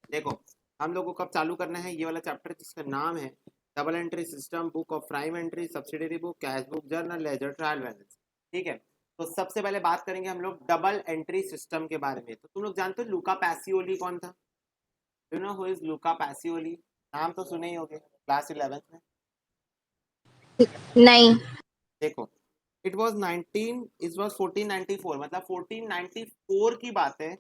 देखो हम लोगों को अब चालू करना है ये वाला चैप्टर जिसका नाम है double entry system, book of prime entry, subsidiary book, cash book, journal, ledger, trial balance. ठीक है, तो सबसे पहले बात करेंगे हम लोग डबल एंट्री सिस्टम के बारे में। तो तुम लोग जानते हो लूका पैसियोली कौन था? You know who is Luka Pacioli? नाम तो सुने ही होगे क्लास 11th में। नहीं। देखो इट वाज 1494, मतलब 1494 की बात है।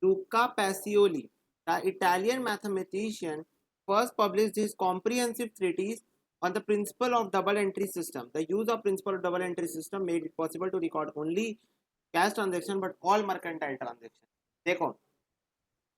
लूका Pacioli, the Italian mathematician, first published his comprehensive treatise on the principle of double entry system. The use of principle of double entry system made it possible to record only cash transaction but all mercantile transaction. देखो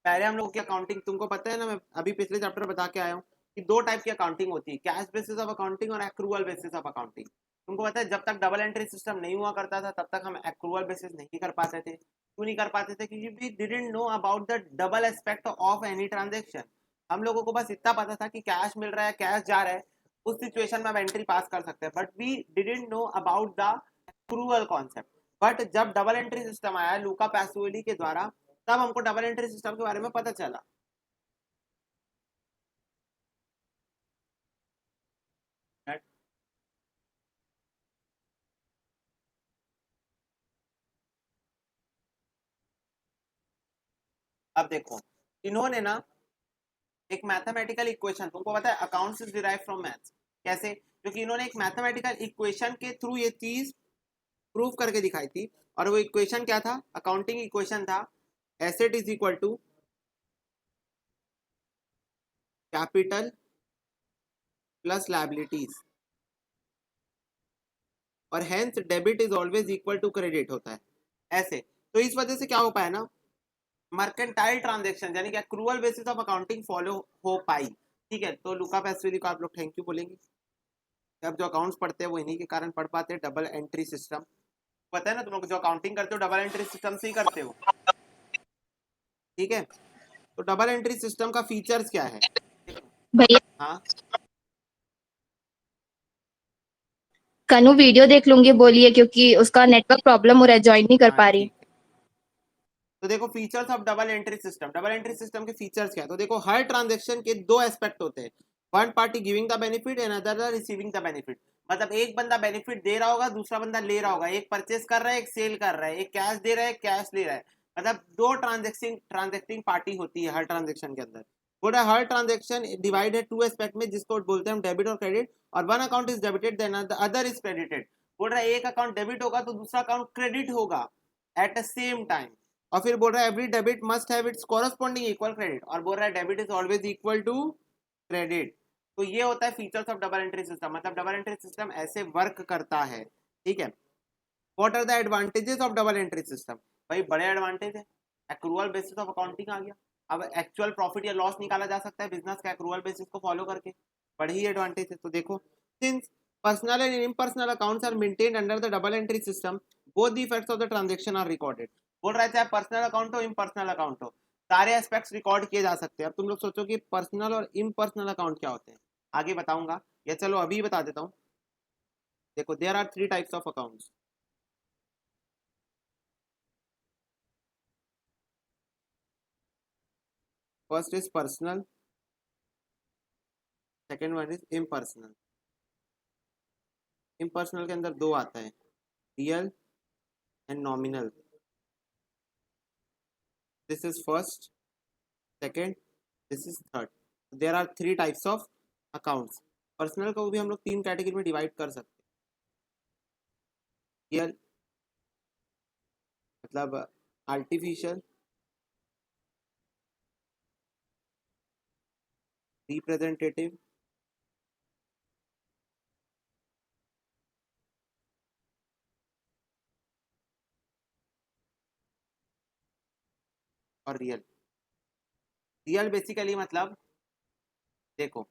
पहले हम लोग की accounting तुमको पता है ना, मैं अभी पिछले चैप्टर बता के आया हूँ कि दो टाइप की अकाउंटिंग होती है, कैश बेसिस ऑफ अकाउंटिंग और एक्रूअल बेसिस ऑफ अकाउंटिंग। तुमको पता है जब तक डबल एंट्री सिस्टम नहीं हुआ करता था तब तक हम एक्रूअल बेसिस नहीं कर पाते थे। क्यों नहीं कर पाते थे? क्योंकि we didn't know about the double aspect of any transaction. हम लोगों को बस इतना पता था कि कैश मिल रहा है, कैश जा रहा है, उस सिचुएशन में हम एंट्री पास कर सकते हैं, but we didn't know about the accrual concept. But जब डबल एंट्री सिस्टम आया लूका पैसियोली के द्वारा, तब हमको डबल एंट्री सिस्टम के बारे में पता चला। अब देखो इन्होंने ना एक मैथमेटिकल इक्वेशन, तुमको पता है accounts is derive from maths, कैसे? क्योंकि इन्होंने एक मैथमेटिकल इक्वेशन के थ्रू ये चीज प्रूव करके दिखाई थी। और वो इक्वेशन क्या था? अकाउंटिंग इक्वेशन था asset is equal to capital plus liabilities, और hence debit is always equal to credit होता है ऐसे। तो इस वजह से क्या हो पाया ना, मर्केंटाइल ट्रांजेक्शन यानी कि accrual basis of accounting follow हो पाई। ठीक है, तो लुका पैसियोली को आप लोग थैंक यू बोलेंगे। अब जो अकाउंट्स पढ़ते हैं वो इन्हीं के कारण पढ़ पाते हैं, डबल एंट्री सिस्टम। पता है ना तुम लोग जो अकाउंटिंग करते हो डबल एंट्री सिस्टम से ही करते हो। ठीक है, तो डबल एंट्री सिस्टम का फीचर्स क्या है? भैया हाँ कनु वीडियो देख लूंगी बोलिए, क्योंकि उसका नेटवर्क प्रॉब्लम हो रहा है, ज्वाइन नहीं कर हाँ पा रही। ठीक है। तो देखो features of double entry system, double entry system के फीचर्स क्या है? तो देखो हर ट्रांजेक्शन के दो एस्पेक्ट होते हैं, one party giving the benefit and other receiving the benefit. मतलब एक बंदा बेनिफिट दे रहा होगा, दूसरा बंदा ले रहा होगा, एक परचेस कर रहा है, एक सेल कर रहा है, एक कैश दे रहा है, कैश ले रहा है। मतलब दो ट्रांजेक्टिंग पार्टी होती है हर ट्रांजेक्शन के अंदर। बोला हर ट्रांजेक्शन डिवाइड है टू एस्पेक्ट में, जिसको बोलते हैं हम डेबिट और क्रेडिट, और one account is debited then other is credited. बोल रहा है एक अकाउंट डेबिट होगा तो दूसरा अकाउंट क्रेडिट होगा एट द सेम टाइम। और फिर बोल रहा है every debit must have its corresponding equal credit, और बोल रहा है debit is always equal to credit. तो ये होता है features of double entry system, मतलब डबल एंट्री सिस्टम ऐसे वर्क करता है। ठीक है, what are the advantages of double entry system? भाई बड़े एडवांटेज है, एक्रूअल बेसिस ऑफ अकाउंटिंग आ गया। अब एक्चुअल प्रॉफिट या लॉस निकाला जा सकता है बिजनेस का एक्रूअल बेसिस को फॉलो करके, बड़े ही एडवांटेज है। तो देखो since personal and impersonal accounts are maintained under the double entry system, both the effects of the transaction are recorded. बोल रहा है चाहे पर्सनल अकाउंट हो इम्पर्सनल अकाउंट हो, सारे एस्पेक्ट्स रिकॉर्ड किए जा सकते हैं। अब तुम लोग सोचो कि पर्सनल और इम्पर्सनल अकाउंट क्या होते हैं, आगे बताऊंगा, या चलो अभी बता देता हूँ। देखो there are three types of accounts. First is personal, second one is impersonal. Impersonal के अंदर दो आता है, real and nominal. This is first, second, this is third. There are three types of accounts. Personal को भी हम लोग तीन कैटेगरी में डिवाइड कर सकते हैं। रियल मतलब आर्टिफिशियल, रिप्रेजेंटेटिव, और रियल। रियल बेसिकली मतलब देखो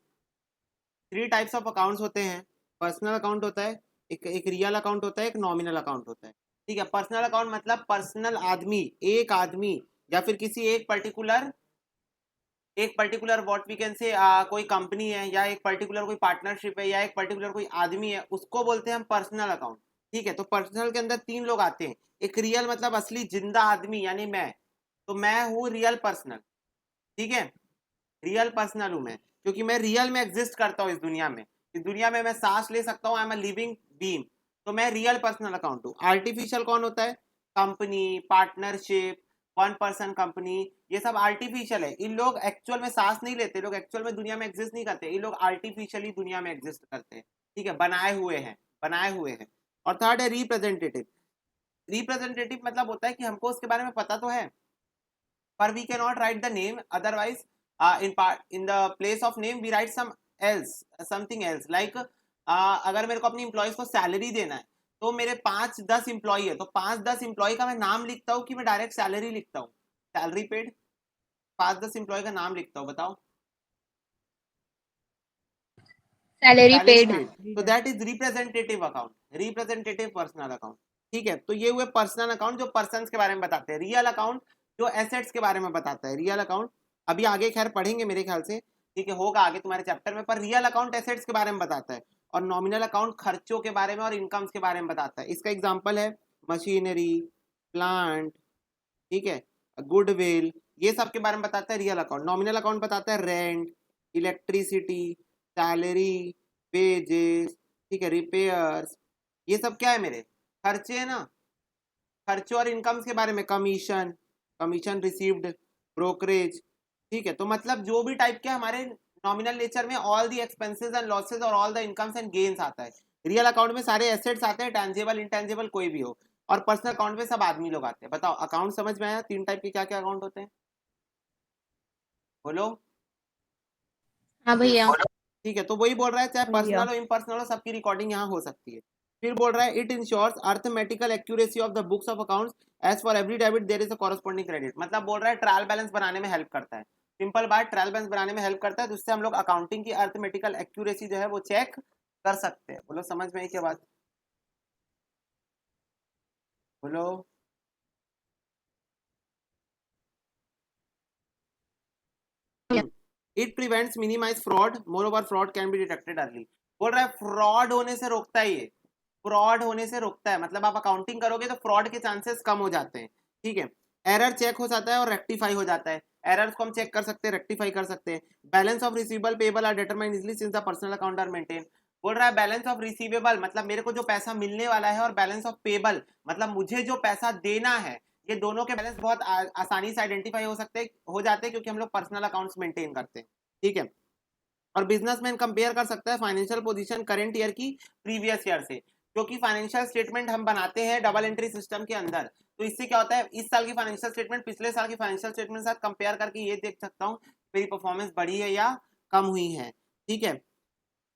थ्री टाइप्स ऑफ अकाउंट्स होते हैं। पर्सनल अकाउंट होता है, एक रियल अकाउंट होता है, एक नॉमिनल अकाउंट होता है। ठीक है, पर्सनल अकाउंट मतलब पर्सनल आदमी, एक आदमी या फिर किसी एक पर्टिकुलर व्हाट वी कैन से कोई कंपनी है या एक पर्टिकुलर कोई पार्टनरशिप है या एक पर्टिकुलर कोई आदमी है, उसको बोलते हैं हम पर्सनल अकाउंट। ठीक है, तो पर्सनल के अंदर तीन लोग आते हैं। एक रियल मतलब असली जिंदा आदमी यानी मैं, तो मैं हूँ रियल पर्सनल। ठीक है, रियल पर्सनल हूं मैं, क्योंकि मैं रियल में एग्जिस्ट करता हूँ इस दुनिया में। इस दुनिया में मैं सांस ले सकता हूँ, I am a living being, तो मैं रियल पर्सनल अकाउंट हूँ। आर्टिफिशियल कौन होता है? Company, partnership, one person company, ये सब आर्टिफिशियल है। इन लोग एक्चुअल में सांस नहीं लेते, लोग एक्चुअल में दुनिया में एग्जिस्ट नहीं करते, इन लोग आर्टिफिशियली दुनिया में एग्जिस्ट करते हैं, ठीक है, बनाए हुए हैं, बनाए हुए हैं। और थर्ड है रिप्रेजेंटेटिव। रिप्रेजेंटेटिव मतलब होता है कि हमको उसके बारे में पता तो है, पर we cannot write the name, otherwise in the place of name we write something else, like अगर मेरे को अपनी एम्प्लॉयज को सैलरी देना है, तो मेरे 5-10 एम्प्लॉय है, तो 5-10 एम्प्लॉय का मैं नाम लिखता हूँ कि मैं डायरेक्ट सैलरी लिखता हूँ, सैलरी पेड, 5-10 एम्प्लॉय का नाम लिखता हूँ, बताओ। Salary salary paid. पेड, तो that is representative account, representative personal account, ठीक है। तो ये हुए पर्सनल अकाउंट जो पर्सन्स के बारे में बताते हैं। रियल अकाउंट जो एसेट्स के बारे में बताता है, रियल अकाउंट अभी आगे खैर पढ़ेंगे मेरे ख्याल से, ठीक है, होगा आगे तुम्हारे चैप्टर में, पर रियल अकाउंट एसेट्स के बारे में बताता है, और नॉमिनल अकाउंट खर्चों के बारे में और इनकम्स के बारे में बताता है। इसका एग्जाम्पल है मशीनरी, प्लांट, ठीक है, गुडविल, ये सब के बारे में बताता है रियल अकाउंट। नॉमिनल अकाउंट बताता है रेंट, इलेक्ट्रिसिटी, सैलरी, वेजेस, ठीक है, रिपेयर्स, ये सब क्या है मेरे खर्चे है ना, खर्चों और इनकम्स के बारे में, कमीशन, कमीशन रिसीव्ड, ब्रोकरेज, ठीक है। तो मतलब जो भी टाइप के हमारे नॉमिनल नेचर में all the expenses and losses और all the incomes and gains आता है। रियल अकाउंट में सारे एसेट्स आते हैं, टेंजिबल इंटेंजिबल कोई भी हो, और पर्सनल अकाउंट में सब आदमी लोग आते हैं। बताओ अकाउंट समझ में आया? 3 टाइप के क्या क्या अकाउंट होते हैं, बोलो। हाँ भैया। ठीक है, तो वही बोल रहा है चाहे पर्सनल हो इम्पर्सनल हो, सबकी रिकॉर्डिंग यहाँ हो सकती है। फिर बोल रहा है it ensures arithmetical accuracy of the books of accounts, as for every debit there is a corresponding credit. मतलब बोल रहा है ट्रायल बैलेंस बनाने में हेल्प करता है, सिंपल बात, ट्रायल बैलेंस बनाने में हेल्प करता है, जिससे हम लोग अकाउंटिंग की अर्थमेटिकल एक्यूरेसी जो है वो चेक कर सकते हैं। बोलो समझ में आई क्या बात, बोलो। It prevents minimise fraud, moreover fraud can be detected early. बोल रहा है फ्रॉड होने से रोकता है ये, फ्रॉड होने से रोकता है, मतलब आप अकाउंटिंग करोगे तो फ्रॉड के चांसेस कम हो जाते हैं, ठीक है। एरर चेक हो जाता है और रेक्टिफाई हो जाता है, एरर्स को हम चेक कर सकते हैं, रेक्टिफाई कर सकते हैं। Balance of receivable payable are determined easily since the personal account are maintain. बोल रहा है बैलेंस ऑफ रिसीवेबल मतलब मेरे को जो पैसा मिलने वाला है, और बैलेंस ऑफ पेबल मतलब मुझे जो पैसा देना है, ये दोनों के बैलेंस बहुत आसानी से आइडेंटिफाई हो जाते हैं क्योंकि हम लोग पर्सनल अकाउंट्स मेंटेन करते हैं, ठीक है। और बिजनेसमैन कंपेयर कर सकता है फाइनेंशियल पोजीशन करंट ईयर की प्रीवियस ईयर से, क्योंकि फाइनेंशियल स्टेटमेंट हम बनाते हैं डबल एंट्री सिस्टम के अंदर, तो इससे क्या होता है इस साल की फाइनेंशियल स्टेटमेंट पिछले साल की फाइनेंशियल स्टेटमेंट के साथ कंपेयर करके ये देख सकता हूँ मेरी परफॉर्मेंस बढ़ी है या कम हुई है, ठीक है।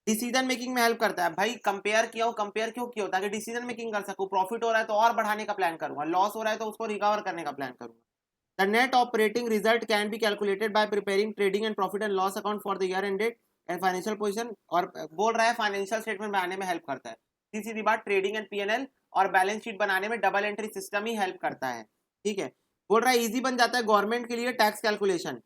डिसीजन मेकिंग में हेल्प करता है, भाई कंपेयर किया हो, कंपेयर क्यों किया हो, ताकि डिसीजन मेकिंग कर सकूं, प्रॉफिट हो रहा है तो और बढ़ाने का प्लान करूंगा, लॉस हो रहा है तो उसको रिकवर करने का प्लान करूंगा। The net operating result can be calculated by preparing trading and profit and loss account for the year ended and financial position, और बोल रहा है फाइनेंशियल स्टेटमेंट बनाने में हेल्प करता है। सीधी बात, ट्रेडिंग एंड पीएनएल और बैलेंस शीट बनाने में डबल एंट्री सिस्टम ही हेल्प करता है, ठीक है। बोल रहा है इजी बन जाता है गवर्नमेंट के लिए tax calculation,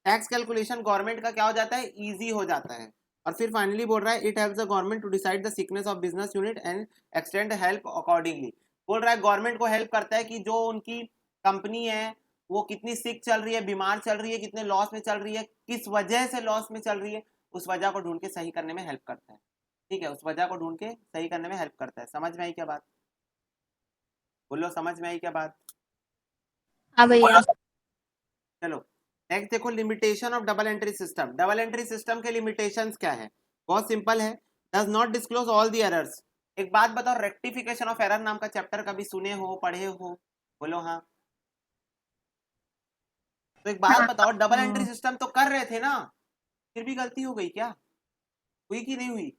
tax calculation government का क्या हो जाता है, इजी हो जाता है। और फिर फाइनली बोल रहा है it helps the government to decide the sickness of business unit and extend help accordingly. बोल रहा है गवर्नमेंट को हेल्प करता है कि जो उनकी कंपनी है वो कितनी सिक चल रही है, बीमार चल रही है, कितने लॉस में चल रही है, किस वजह से लॉस में चल रही है, उस वजह को ढूंढ के सही करने में हेल्प करता है, ठीक है, उस वजह को ढूंढ के सही करने में हेल्प करता है। समझ में आई क्या बात, बोलो समझ में आई क्या बात। हाँ भैया। चलो नेक्स्ट देखो, limitation of double entry system. Double entry system के लिमिटेशंस क्या है, बहुत सिंपल है, does not disclose all the errors. एक बात बताओ, रेक्टिफिकेशन ऑफ एरर नाम का चैप्टर कभी सुने हो, पढ़े हो, बोलो हाँ। तो एक बात बताओ, डबल एंट्री सिस्टम तो कर रहे थे ना, फिर भी गलती हो गई क्या, हुई कि नहीं हुई,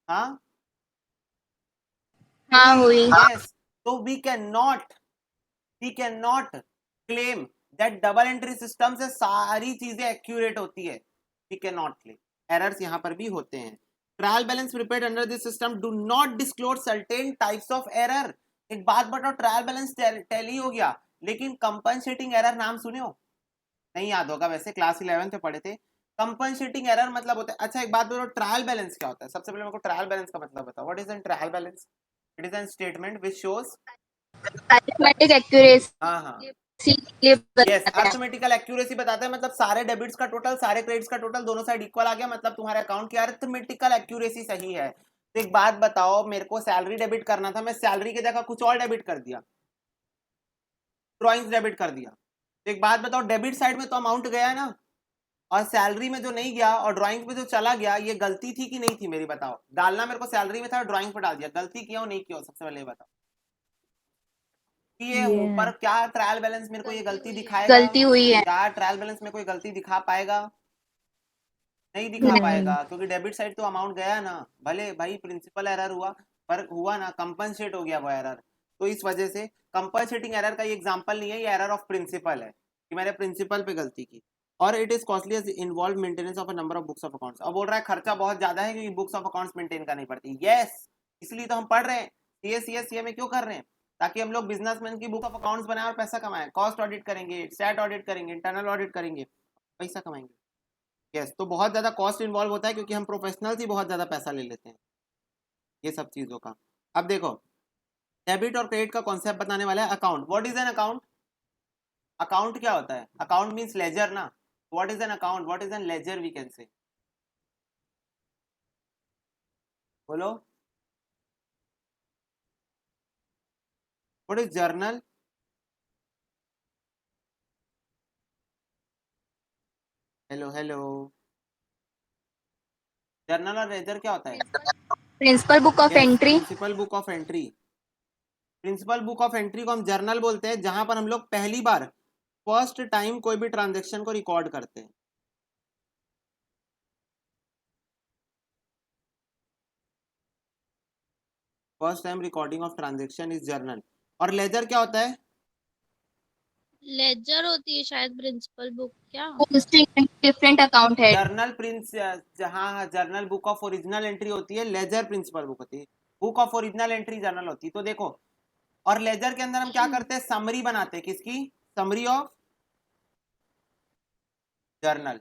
हाँ हाँ हुई। यस। तो we can not claim that double entry system से सारी चीजें एक्यूरेट होती है, we can not claim, errors यहां पर भी होते हैं। Trial balance prepared under this system do not disclose certain types of error. एक बात बताओ, ट्रायल बैलेंस टैली हो गया, लेकिन कंपनसेटिंग एरर नाम सुने हो, नहीं याद होगा वैसे, क्लास 11 में पढ़े थे। कंपनसेटिंग एरर मतलब होता है, अच्छा एक बात बताओ ट्रायल बैलेंस क्या होता है, सबसे पहले मेरे को ट्रायल बैलेंस का मतलब बताओ, what is N trial balance. It is an statement which shows, arithmetic accuracy हाँ हाँ, इसीलिए यस, बताया है। अर्थमेटिकल एक्यूरेसी बताता है, मतलब सारे डेबिट्स का टोटल सारे क्रेडिट्स का टोटल दोनों साइड इक्वल आ गया, मतलब तुम्हारे अकाउंट की अर्थमेटिकल एक्यूरेसी सही है। तो एक बात बताओ, मेरे को सैलरी डेबिट करना था, मैं सैलरी की जगह कुछ और डेबिट कर दिया, ड्रॉइंग्स डेबिट कर दिया। तो एक बात बताओ, डेबिट साइड में तो अमाउंट गया ना, और सैलरी में जो नहीं गया और ड्राइंग्स में जो चला गया, ये गलती थी कि नहीं थी मेरी, बताओ। डालना मेरे को सैलरी में था, ड्राइंग्स पे डाल दिया, गलती किया हो नहीं किया हो, सबसे पहले ये बताओ कि ये ये है। ऊपर क्या ट्रायल बैलेंस मेरे को ये गलती दिखाएगा? गलती हुई है। क्या ट्रायल बैलेंस में कोई गलती दिखा पाएगा? नहीं दिखा नहीं। पाएगा, क्योंकि डेबिट साइड तो अमाउंट गया ना, भले भाई प्रिंसिपल एरर हुआ, पर हुआ ना, कंपनसेट हो गया वो एरर। तो इस वजह से कंपनसेटिंग एरर का ये एग्जांपल नहीं है, ये एरर ऑफ प्रिंसिपल है कि मैंने प्रिंसिपल पे गलती की। और it is costly as involve maintenance of a number of books of accounts. अब बोल रहा है खर्चा बहुत ज्यादा है क्योंकि बुक्स ऑफ अकाउंट्स मेंटेन करनी पड़ती है। यस, इसलिए तो हम पढ़ रहे हैं, सीए में क्यों कर रहे हैं? ताकि हम लोग बिजनेसमैन की बुक ऑफ अकाउंट्स बनाए और पैसा कमाएं, कॉस्ट ऑडिट करेंगे, स्टैट ऑडिट करेंगे, इंटरनल ऑडिट करेंगे, पैसा कमाएंगे। यस, तो बहुत ज्यादा कॉस्ट इन्वॉल्व होता है क्योंकि हम प्रोफेशनल्स ही बहुत ज्यादा पैसा ले लेते हैं ये सब चीजों का। अब देखो, डेबिट और क्रेडिट का कॉन्सेप्ट बताने वाला है account. What is an account? Account क्या होता है? अकाउंट मींस लेजर ना। What is an account? What is an ledger we can say? बोलो। What is journal? Hello hello, journal और लेजर क्या होता है? Principal book of entry. Principal book of entry. Principal book of entry को हम journal बोलते हैं, जहां पर हम लोग पहली बार फर्स्ट टाइम कोई भी ट्रांजेक्शन को रिकॉर्ड करते हैं। First time recording of transaction is journal. और लेजर क्या होता है? लेजर होती है शायद प्रिंसिपल बुक क्या? डिफरेंट अकाउंट है। जर्नल प्रिंस, जहाँ journal book of original entry होती है, लेजर प्रिंसिपल बुक होती है। Book of original entry journal होती है। तो देखो, और लेजर के अंदर हम क्या करते हैं? समरी बनाते हैं। किसकी? समरी ऑफ जर्नल,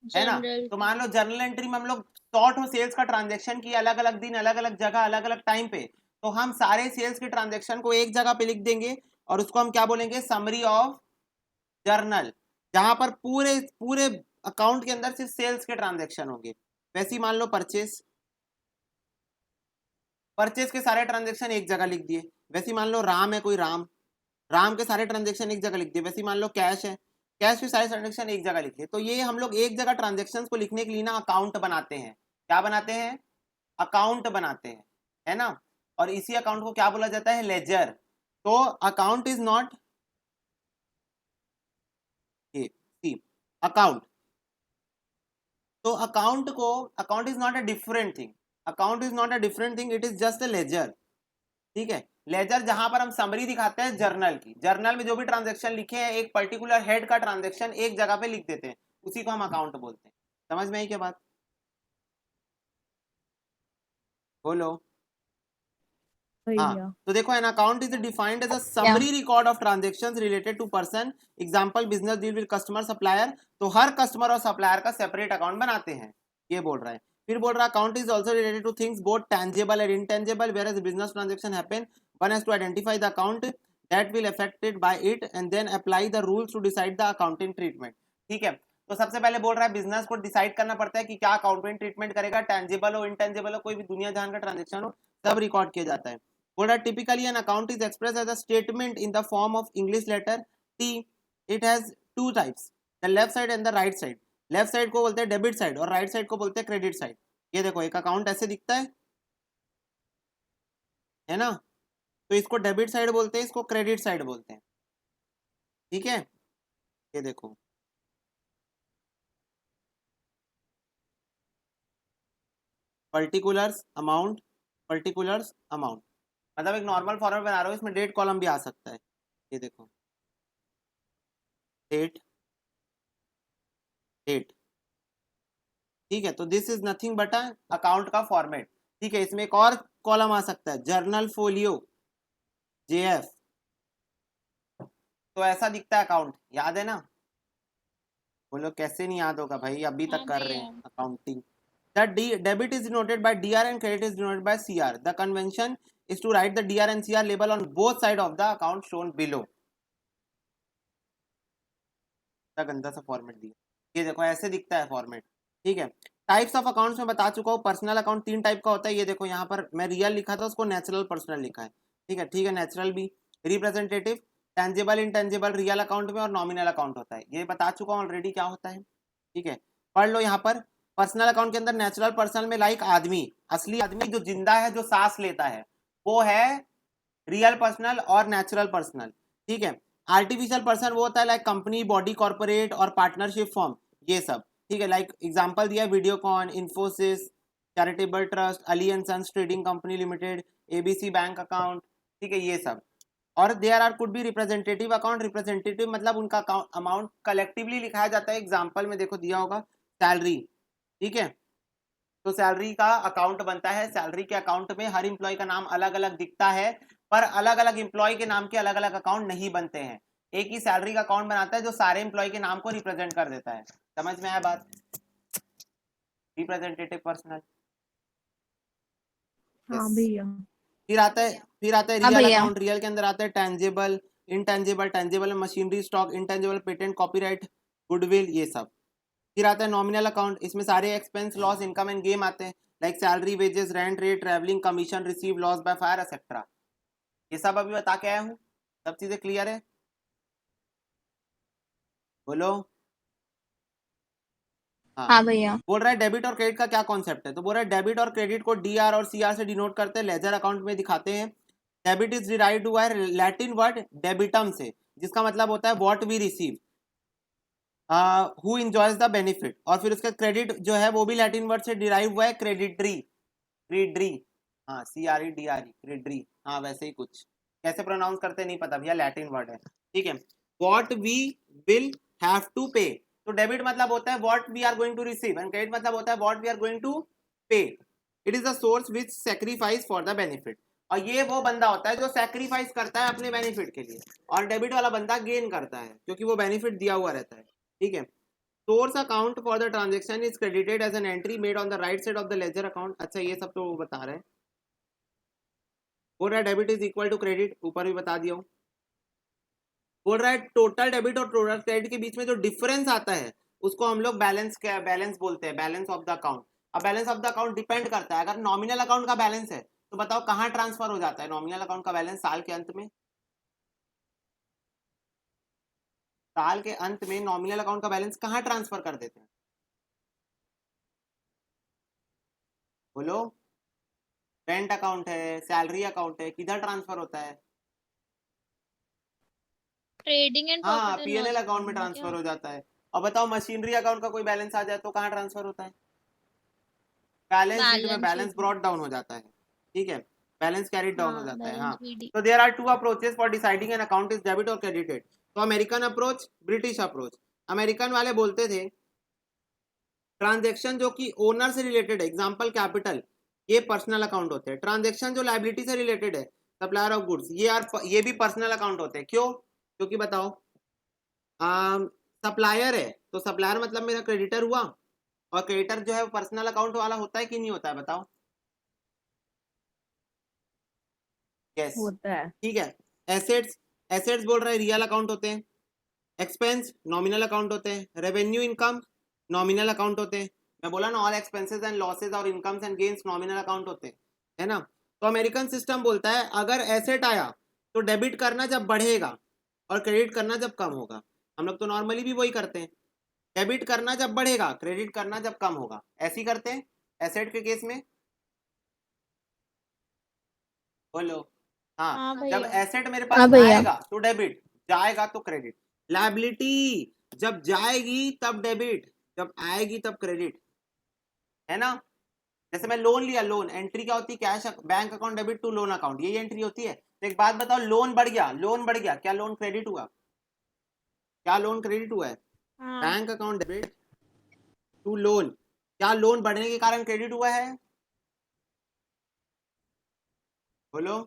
है ना। जनरल तो मान लो जर्नल एंट्री में हम लोग सॉर्ट हो सेल्स का ट्रांजेक्शन की, अलग अलग दिन, अलग अलग जगह, अलग अलग टाइम पे, तो हम सारे सेल्स के ट्रांजेक्शन को एक जगह पे लिख देंगे और उसको हम क्या बोलेंगे? समरी ऑफ जर्नल, जहां पर पूरे पूरे अकाउंट के अंदर सिर्फ सेल्स के ट्रांजेक्शन होंगे। वैसे ही मान लो परचेस, परचेस के सारे ट्रांजेक्शन एक जगह लिख दिए। वैसे ही मान लो राम है कोई, राम, राम के सारे ट्रांजेक्शन एक जगह लिख दिए। वैसे ही मान लो कैश है, कैश के सारे ट्रांजेक्शन एक जगह लिख दिए। तो ये हम लोग एक जगह ट्रांजेक्शन को लिखने के लिए ना अकाउंट बनाते हैं। क्या बनाते हैं? अकाउंट बनाते हैं, है ना। और इसी अकाउंट को क्या बोला जाता है? लेजर। तो अकाउंट इज नॉट अकाउंट, तो अकाउंट को, account is not a different thing, account is not a different thing, it is just a ledger. ठीक है, लेजर जहां पर हम समरी दिखाते हैं जर्नल की, जर्नल में जो भी ट्रांजेक्शन लिखे हैं एक पर्टिकुलर हेड का ट्रांजेक्शन एक जगह पे लिख देते हैं, उसी को हम अकाउंट बोलते हैं। समझ में आई क्या बात? बोलो। हाँ, भैया तो देखो, an account is defined as a summary record of transactions related to person. Example, business deal with customer supplier. तो हर कस्टमर और सप्लायर का सेपरेट अकाउंट बनाते हैं, ये बोल रहा है। फिर बोल रहा है account is also related to things both tangible and intangible, whereas business transaction happen, one has to identify the account that will affected by it and then apply the rules to decide the accounting treatment. ठीक है, तो सबसे पहले बोल रहा है business को decide करना पड़ता है कि क्या अकाउंटिंग ट्रीटमेंट करेगा, टैंजिबल हो इनटैंजिबल हो, कोई भी दुनिया जहान का ट्रांजेक्शन हो, सब रिकॉर्ड किया जाता है। What are typically an account is expressed as a statement in the form of English letter T. It has two types, the left side and the right side. Left side को बोलते हैं debit side और right side को बोलते हैं credit side. ये देखो, एक अकाउंट ऐसे दिखता है ना, तो इसको डेबिट साइड बोलते हैं, इसको क्रेडिट साइड बोलते हैं। ठीक है, ये देखो, पर्टिकुलर्स अमाउंट, पर्टिकुलर्स अमाउंट, मतलब एक नॉर्मल फॉर्मेट बना रहा हूँ, इसमें डेट कॉलम भी आ सकता है। ये देखो, डेट, डेट। ठीक है, तो this is nothing but account का फॉर्मेट। ठीक है, इसमें एक और कॉलम आ सकता है, जर्नल फोलियो, जेएफ। तो ऐसा दिखता है अकाउंट, याद है ना? बोलो कैसे नहीं याद होगा भाई, अभी तक हाँ कर रहे भैया। हैं accounting. The debit is denoted by DR and credit is denoted by CR. The convention is to write the DR and CR label on both side of the account shown below. इतना गंदा सा format दिया, ये देखो ऐसे दिखता है format, ठीक है। टाइप्स ऑफ अकाउंट्स में बता चुका हूँ, पर्सनल अकाउंट 3 टाइप का होता है, ये देखो यहाँ पर मैं रियल लिखा था, उसको नेचुरल पर्सनल लिखा है, ठीक है, ठीक है, नेचुरल भी, representative, tangible intangible real account में और नॉमिनल अकाउंट होता है, ये बता चुका हूँ ऑलरेडी क्या होता है, ठीक है। पढ़ लो यहाँ पर, पर्सनल अकाउंट के अंदर नेचुरल पर्सनल में लाइक आदमी, असली आदमी जो जिंदा है, जो सांस लेता है, वो है रियल पर्सनल और नेचुरल पर्सनल, ठीक है। आर्टिफिशियल पर्सन वो होता है लाइक कंपनी, बॉडी, कॉर्पोरेट और पार्टनरशिप फॉर्म, ये सब, ठीक है। लाइक एग्जांपल दिया Videocon, Infosys, charitable trust, Ali and sons trading company limited, ABC bank account, ठीक है, ये सब। और there are could be representative account, representative मतलब उनका अमाउंट कलेक्टिवली लिखाया जाता है, एग्जाम्पल में देखो दिया होगा सैलरी, ठीक है, तो सैलरी का अकाउंट बनता है, सैलरी के अकाउंट में हर इंप्लॉय का नाम अलग अलग दिखता है, पर अलग अलग इंप्लॉय के नाम के अलग अलग अकाउंट नहीं बनते हैं, एक ही सैलरी का अकाउंट बनाता है जो सारे इंप्लॉय के नाम को रिप्रेजेंट कर देता है। समझ में आया बात? Representative personal. हाँ भैया। फिर आता है हाँ रियल भैया। अकाउंट, रियल के अंदर आता है टेंजिबल, इनटेंजिबल, टेंजिबल में machinery, stock, intangible patent, copyright, goodwill, ये सब। फिर आता है नॉमिनल अकाउंट, इसमें सारे expense, loss, income end game आते हैं, like salary, wages, rent, rate, travelling, commission, receive, loss by fire etcetera, ये सब अभी बता के आया हूँ, सब चीजें क्लियर है? बोलो। हाँ भैया। बोल रहा है डेबिट और क्रेडिट का क्या कॉन्सेप्ट है, तो बोल रहा है डेबिट और क्रेडिट को डीआर और सीआर से डिनोट करते हैं, लेजर अकाउंट में दिखाते हैं। डेबिट इज डिराइव्ड हुआ है लैटिन वर्ड डेबिटम से, जिसका मतलब होता है what we receive, who enjoys the benefit, और फिर उसका क्रेडिट जो है वो भी लैटिन वर्ड से डिराइव हुआ है क्रेडिटरी, क्रेडरी, हाँ CREDRE, क्रेडरी, हाँ वैसे ही कुछ, कैसे प्रोनाउंस करते नहीं पता भैया, लैटिन वर्ड है, ठीक है। What we will have to pay, तो डेबिट मतलब होता है what we are going to receive, and credit मतलब होता है what we are going to pay. It is the source which sacrifice for the benefit, और ये वो बंदा होता है जो सेक्रीफाइस करता है अपने बेनिफिट के लिए, और डेबिट वाला बंदा गेन करता है क्योंकि वो बेनिफिट दिया हुआ रहता है, ठीक है। Source account for the transaction is credited as an entry made on the right side of the ledger account, अच्छा ये सब तो वो बता रहे हैं। बोल रहा है debit is equal to credit, ऊपर भी बता दिया हूँ। बोल रहा है टोटल डेबिट और टोटल क्रेडिट के बीच में जो डिफरेंस आता है उसको हम लोग बैलेंस बोलते हैं, बैलेंस ऑफ द अकाउंट। अब balance of the account depend करता है, अगर नॉमिनल अकाउंट का बैलेंस है तो बताओ कहाँ ट्रांसफर हो जाता है नॉमिनल अकाउंट का बैलेंस, साल के अंत में, साल के अंत में नॉमिनल अकाउंट का बैलेंस कहाँ ट्रांसफर कर देते हैं, बोलो। रेंट अकाउंट है, सैलरी अकाउंट है, किधर ट्रांसफर होता है? ट्रेडिंग एंड हाँ profit and PNL loss account में अकाउंट में ट्रांसफर क्या? हो जाता है। और बताओ मशीनरी अकाउंट का कोई बैलेंस आ जाए तो कहाँ ट्रांसफर होता है? बैलेंस शीट में, बैलेंस बैलेंस शीट में। ब्रॉट डाउन हो जाता है, ठीक है, बैलेंस कैरिड डाउन हो हाँ जाता है, बैलेंस हाँ। बीडी। तो there are two approaches for deciding an account is debit और क्रेडिटेड, तो American approach, British approach. American वाले बोलते थे ट्रांजेक्शन जो कि ओनर से रिलेटेड है, एग्जाम्पल कैपिटल, ये पर्सनल अकाउंट होते हैं। ट्रांजेक्शन जो लाइबिलिटी से रिलेटेड है, सप्लायर ऑफ गुड्स, ये भी पर्सनल अकाउंट होते हैं। क्यों? क्योंकि बताओ सप्लायर है तो सप्लायर मतलब मेरा क्रेडिटर हुआ, और क्रेडिटर जो है पर्सनल अकाउंट वाला होता है कि नहीं होता है, बताओ। यस, होता है। ठीक है। एसेट्स, एसेट्स बोल रहे हैं रियल अकाउंट होते हैं। एक्सपेंस नॉमिनल अकाउंट होते हैं। रेवेन्यू इनकम नॉमिनल अकाउंट होते हैं। मैं बोला ना ऑल एक्सपेंसेस एंड लॉसेज और incomes and gains nominal account होते हैं, है ना। तो अमेरिकन सिस्टम बोलता है अगर एसेट आया तो डेबिट करना जब बढ़ेगा और क्रेडिट करना जब कम होगा। हम लोग तो नॉर्मली भी वही करते हैं, डेबिट करना जब बढ़ेगा, क्रेडिट करना जब कम होगा, ऐसे ही करते हैं एसेट के केस में। बोलो। हाँ, हाँ जब भैया। एसेट मेरे हाँ पास भैया। आएगा तो डेबिट, जाएगा तो क्रेडिट। लायबिलिटी जब जाएगी तब डेबिट, जब आएगी तब क्रेडिट, है ना। जैसे मैं लोन लिया, लोन एंट्री क्या होती है, cash bank account debit to loan account, यही एंट्री होती है। तो एक बात बताओ, लोन बढ़ गया, लोन बढ़ गया, क्या लोन क्रेडिट हुआ? क्या लोन क्रेडिट हुआ है? हाँ bank account debit to loan, क्या लोन बढ़ने के कारण क्रेडिट हुआ है? बोलो।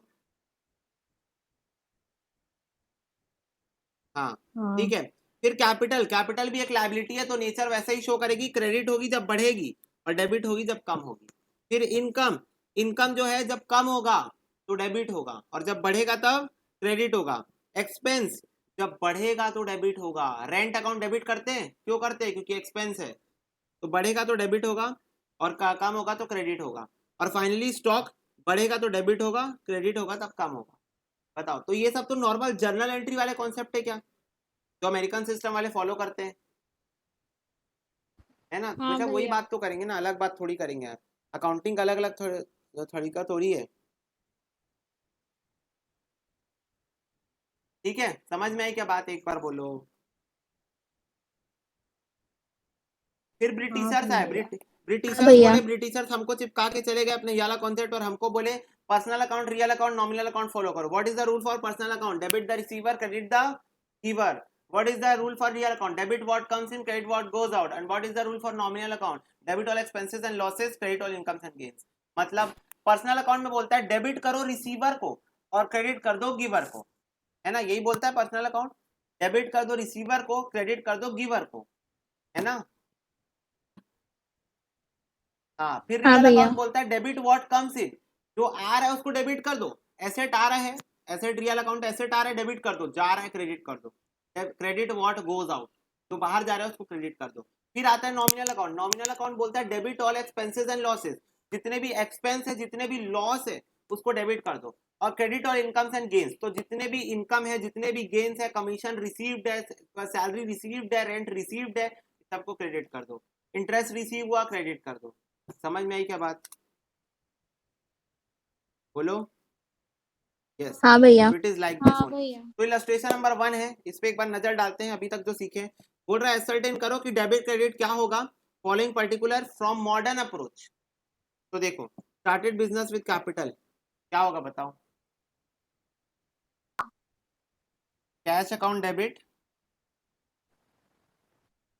हाँ, हाँ। ठीक है। फिर कैपिटल, कैपिटल भी एक लायबिलिटी है तो नेचर वैसे ही शो करेगी, क्रेडिट होगी जब बढ़ेगी और डेबिट होगी जब कम होगी। फिर इनकम, इनकम जो है जब कम होगा तो डेबिट होगा और जब बढ़ेगा तब क्रेडिट होगा। एक्सपेंस, जब बढ़ेगा तो डेबिट होगा। रेंट अकाउंट डेबिट करते हैं, क्यों करते हैं? क्योंकि एक्सपेंस है। तो बढ़ेगा तो डेबिट होगा और कम होगा तो क्रेडिट होगा। और फाइनली स्टॉक बढ़ेगा तो डेबिट होगा, क्रेडिट होगा तब कम होगा। बताओ, तो ये सब तो नॉर्मल जर्नल एंट्री वाले कॉन्सेप्ट है क्या, जो अमेरिकन सिस्टम वाले फॉलो करते हैं, है ना? हाँ बेशक वही भैया। बात तो करेंगे ना, अलग बात थोड़ी करेंगे यार। अकाउंटिंग अलग अलग तरीका थोड़ी है। ठीक है, समझ में आई क्या बात? एक बार बोलो। फिर हाँ ब्रिटिशर्स आए। भैया। हाँ ब्रिटिशर्स भैया। बोले, ब्रिटिशर्स हमको चिपका के चले गए अपने याला कॉन्सेप्ट और हमको बोले personal account, real account, nominal account follow करो। What is the rule for personal account? Debit the receiver, credit the giver. What is the rule for real account? Debit what comes in, credit what goes out. And what is the rule for nominal account? Debit all expenses and losses, credit all incomes and gains. मतलब personal account में बोलता है debit करो receiver को और credit कर दो giver को, है ना? यही बोलता है पर्सनल अकाउंट। डेबिट कर दो रिसीवर को, क्रेडिट कर दो गिवर को, है ना? हाँ, फिर हाँ रियल भैया। अकाउंट बोलता है डेबिट व्हाट कम्स इन, जो आ रहा है उसको डेबिट कर दो। एसेट आ रहा है, एसेट रियल अकाउंट एसेट आ रहा है, डेबिट कर दो। जा रहा है, क्रेडिट कर दो। क्रेडिट व्हाट गोज आउट, जो बाहर जा रहा है उसको क्रेडिट कर दो। फिर आता है नॉमिनल अकाउंट। नॉमिनल अकाउंट बोलता है debit all expenses and losses, जितने भी एक्सपेंस है, जितने भी लॉस है, उसको डेबिट कर दो। और क्रेडिट और इनकम्स एंड गेन्स, तो जितने भी इनकम है, जितने भी गेन्स है, कमीशन रिसीव्ड है, सैलरी रिसीव्ड है, रेंट रिसीव्ड है, सबको क्रेडिट कर दो। इंटरेस्ट रिसीव हुआ, क्रेडिट कर दो। समझ में आई क्या बात? बोलो। यस, हाँ भैया। इट इज लाइक दिस हाँ ओनली। भैया। तो इलस्ट्रेशन नंबर 1 है, इस पे एक बार नजर डालते हैं अभी तक जो सीखे। बोल रहा है एसर्टेन करो कि डेबिट क्रेडिट क्या होगा, following particular from modern approach. तो देखो, स्टार्टेड बिजनेस विद कैपिटल, क्या होगा बताओ? Cash account debit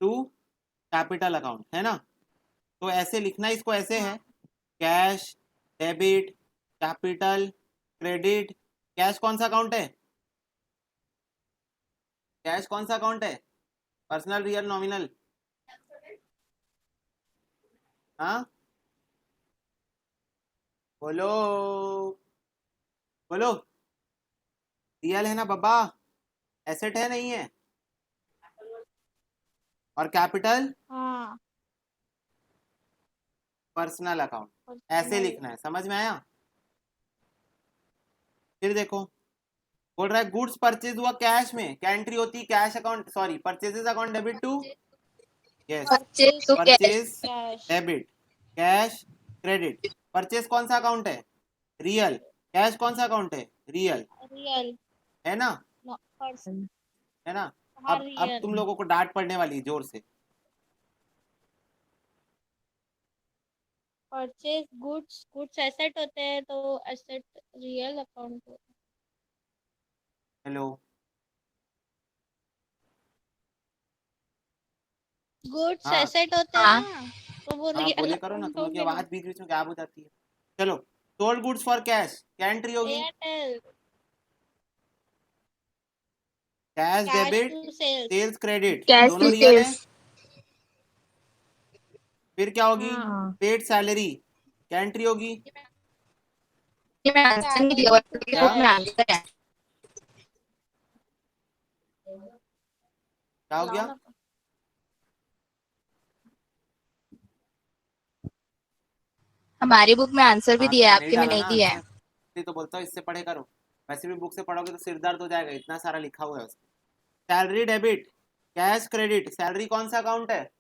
to capital account, है ना? तो ऐसे लिखना, इसको ऐसे है, हाँ। Cash debit capital credit. Cash कौन सा अकाउंट है? कैश कौन सा अकाउंट है? Personal, real, nominal? हाँ, बोलो बोलो। रियल है ना बाबा, एसेट है नहीं है? और कैपिटल हाँ। पर्सनल अकाउंट, ऐसे पर्सनल। लिखना है। समझ में आया? फिर देखो, बोल रहा है गुड्स परचेज हुआ कैश में, क्या एंट्री होती है? Cash account, sorry, purchases account debit to, yes, purchase purchase to cash. Purchase cash. Debit, cash credit. Purchase कौन सा अकाउंट है? रियल। कैश कौन सा अकाउंट है? Real, real. है ना? पर्सन। है ना? हाँ अब रियल। तुम लोगों को डांट पड़ने वाली है जोर से। परचेज गुड्स, गुड्स एसेट होते हैं तो एसेट रियल अकाउंट होता हेलो, है। गुड्स हाँ एसेट होते हैं हाँ। ना, तो वो हाँ, रियल बोले करो ना, अकाउंट तुम लोग की होंगे ना। आवाज बीच बीच में गायब हो जाती है। चलो, सोल्ड गुड्स फॉर कैश, क्या एंट्री होगी? Airtel. Cash cash debit, to sales. Sales credit, cash दोनों टू रियल है। सेल्स। फिर क्या होगी? हाँ। पेड सैलरी, क्या एंट्री होगी? ये मैं आंसर नहीं दिया, सैलरी टू और बुक में क्या कैश। आंसर है। क्या हो लाओ गया? ना। हमारी बुक में आंसर भी हाँ, दिया तो है, नहीं आपके में डाला नहीं ना दिया है। आंसर, इसलिए तो बोलता हूँ इससे पढ़े करो। वैसे भी बुक से पढ़ोगे तो सिर दर्द हो जाएगा, इतना सारा लिखा हुआ है उसमें। Salary debit, cash credit. Salary कौन सा अकाउंट है?